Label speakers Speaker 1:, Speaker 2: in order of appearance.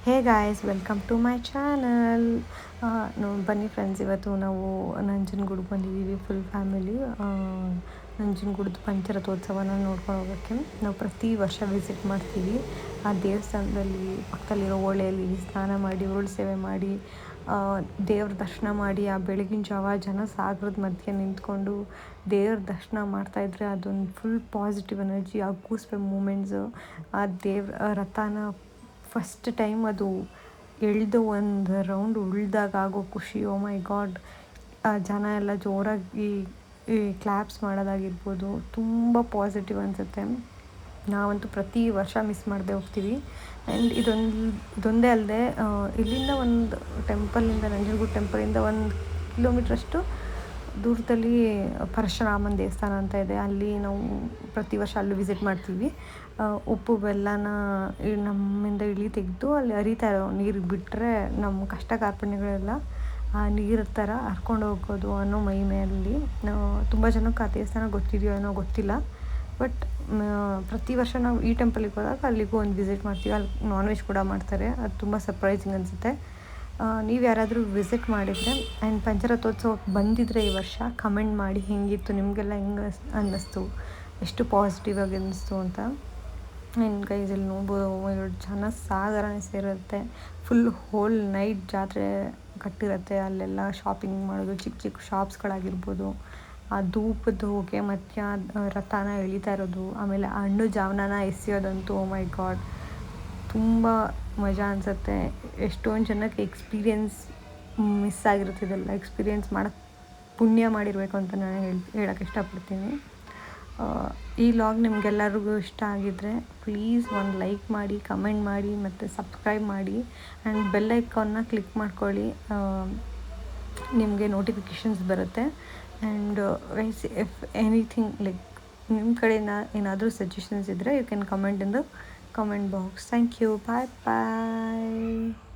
Speaker 1: Hey guys, welcome to my channel. ಬನ್ನಿ friends, ಇವತ್ತು ನಾವು ನಂಜನಗೂಡಿಗೆ ಬಂದಿದ್ದೀವಿ ಫುಲ್ ಫ್ಯಾಮಿಲಿ. ನಂಜನಗೂಡ್ದು ಪಂಚರಥೋತ್ಸವನ ನೋಡ್ಕೊಂಡು ಹೋಗೋಕ್ಕೆ ನಾವು ಪ್ರತಿ ವರ್ಷ ವಿಸಿಟ್ ಮಾಡ್ತೀವಿ. ಆ ದೇವಸ್ಥಾನದಲ್ಲಿ ಪಕ್ಕದಲ್ಲಿರೋ ಹೊಳೆಯಲ್ಲಿ ಸ್ನಾನ ಮಾಡಿ, ಉರುಳು ಸೇವೆ ಮಾಡಿ, ದೇವ್ರ ದರ್ಶನ ಮಾಡಿ, ಆ ಬೆಳಗಿನ ಜಾವ ಜನ ಸಾಗರದ ಮಧ್ಯೆ ನಿಂತ್ಕೊಂಡು ದೇವ್ರ ದರ್ಶನ ಮಾಡ್ತಾಯಿದ್ರೆ ಅದೊಂದು ಫುಲ್ ಪಾಸಿಟಿವ್ ಎನರ್ಜಿ, ಆ ಗೂಸ್ಬಂಪ್ ಮೂಮೆಂಟ್ಸು. ಆ ದೇವ್ರ ರಥನ ಫಸ್ಟ್ ಟೈಮ್ ಅದು ಎಳೆದು ಒಂದು ರೌಂಡ್ ಉಳಿದಾಗ ಆಗೋ ಖುಷಿ, ಓ ಮೈ ಗಾಡ್. ಜನ ಎಲ್ಲ ಜೋರಾಗಿ ಕ್ಲ್ಯಾಪ್ಸ್ ಮಾಡೋದಾಗಿರ್ಬೋದು, ತುಂಬ ಪಾಸಿಟಿವ್ ಅನಿಸುತ್ತೆ. ನಾವಂತೂ ಪ್ರತಿ ವರ್ಷ ಮಿಸ್ ಮಾಡದೆ ಹೋಗ್ತೀವಿ. ಆ್ಯಂಡ್ ಇದೊಂದೇ ಅಲ್ಲದೆ ಇಲ್ಲಿಂದ ಒಂದು ಟೆಂಪಲಿಂದ, ನಂಜನಗೂಡು ಟೆಂಪಲಿಂದ 1 ಕಿಲೋಮೀಟ್ರಷ್ಟು ದೂರದಲ್ಲಿ ಪರಶುರಾಮನ ದೇವಸ್ಥಾನ ಅಂತ ಇದೆ. ಅಲ್ಲಿ ನಾವು ಪ್ರತಿ ವರ್ಷ ಅಲ್ಲೂ ವಿಸಿಟ್ ಮಾಡ್ತೀವಿ. ಉಪ್ಪು ಬೆಲ್ಲನ ನಮ್ಮಿಂದ ಇಳಿ ತೆಗೆದು ಅಲ್ಲಿ ಹರಿತಾ ಇರೋ ನೀರಿಗೆ ಬಿಟ್ಟರೆ ನಮ್ಮ ಕಷ್ಟ ಕಾರ್ಪಣ್ಯಗಳೆಲ್ಲ ಆ ನೀರು ಥರ ಹರ್ಕೊಂಡು ಹೋಗೋದು ಅನ್ನೋ ಮಹಿಮೆಯಲ್ಲಿ. ತುಂಬ ಜನಕ್ಕೆ ಆ ದೇವಸ್ಥಾನ ಗೊತ್ತಿದೆಯೋ ಏನೋ ಗೊತ್ತಿಲ್ಲ. ಬಟ್ ಪ್ರತಿ ವರ್ಷ ನಾವು ಈ ಟೆಂಪಲಿಗೆ ಹೋದಾಗ ಅಲ್ಲಿಗೂ ಒಂದು ವಿಸಿಟ್ ಮಾಡ್ತೀವಿ. ಅಲ್ಲಿ ನಾನ್ ವೆಜ್ ಕೂಡ ಮಾಡ್ತಾರೆ. ಅದು ತುಂಬ ಸರ್ಪ್ರೈಸಿಂಗ್ ಅನಿಸುತ್ತೆ. ನೀವು ಯಾರಾದರೂ ವಿಸಿಟ್ ಮಾಡಿದರೆ ಆ್ಯಂಡ್ ಪಂಚರಥೋತ್ಸವಕ್ಕೆ ಬಂದಿದ್ದರೆ ಈ ವರ್ಷ ಕಮೆಂಟ್ ಮಾಡಿ, ಹೇಗಿತ್ತು ನಿಮಗೆಲ್ಲ, ಹೆಂಗೆ ಅನ್ನಿಸ್ತು, ಎಷ್ಟು ಪಾಸಿಟಿವ್ ಆಗಿ ಅನ್ನಿಸ್ತು ಅಂತ. ಆ್ಯಂಡ್ ಗೈಸ್, ಇಲ್ಲಿ ನೋಡ್ಬೋದು ಜನ ಸಾಗರನೇ ಸೇರುತ್ತೆ. ಫುಲ್ ಹೋಲ್ ನೈಟ್ ಜಾತ್ರೆ ಕಟ್ಟಿರುತ್ತೆ. ಅಲ್ಲೆಲ್ಲ ಶಾಪಿಂಗ್ ಮಾಡೋದು, ಚಿಕ್ಕ ಚಿಕ್ಕ ಶಾಪ್ಸ್ಗಳಾಗಿರ್ಬೋದು, ಆ ಧೂಪದ ಹೊಗೆ ಮಧ್ಯ ರಥನ ಎಳಿತಾ ಇರೋದು, ಆಮೇಲೆ ಹಣ್ಣು ಜಾವನನ ಎಸೆಯೋದಂತೂ ಓ ಮೈ ಗಾಡ್, ತುಂಬ ಮಜಾ ಅನಿಸುತ್ತೆ. ಎಷ್ಟೊಂದು ಜನಕ್ಕೆ ಎಕ್ಸ್ಪೀರಿಯೆನ್ಸ್ ಮಿಸ್ ಆಗಿರುತ್ತೆ. ಇದೆಲ್ಲ ಎಕ್ಸ್ಪೀರಿಯೆನ್ಸ್ ಮಾಡೋಕ್ಕೆ ಪುಣ್ಯ ಮಾಡಿರಬೇಕು ಅಂತ ನಾನು ಹೇಳೋಕ್ಕೆ ಇಷ್ಟಪಡ್ತೀನಿ. ಈ ಲಾಗ್ ನಿಮಗೆಲ್ಲರಿಗೂ ಇಷ್ಟ ಆಗಿದ್ದರೆ ಪ್ಲೀಸ್ ಒಂದು ಲೈಕ್ ಮಾಡಿ, ಕಮೆಂಟ್ ಮಾಡಿ ಮತ್ತು ಸಬ್ಸ್ಕ್ರೈಬ್ ಮಾಡಿ. ಆ್ಯಂಡ್ ಬೆಲ್ ಐಕಾನ್ನ ಕ್ಲಿಕ್ ಮಾಡ್ಕೊಳ್ಳಿ, ನಿಮಗೆ ನೋಟಿಫಿಕೇಷನ್ಸ್ ಬರುತ್ತೆ. And guys, if anything like ನಿಮ್ಮ ಕಡೆಯಿಂದ ಏನಾದರೂ ಸಜೆಷನ್ಸ್ ಇದ್ದರೆ you can comment in the comment box. Thank you, bye bye.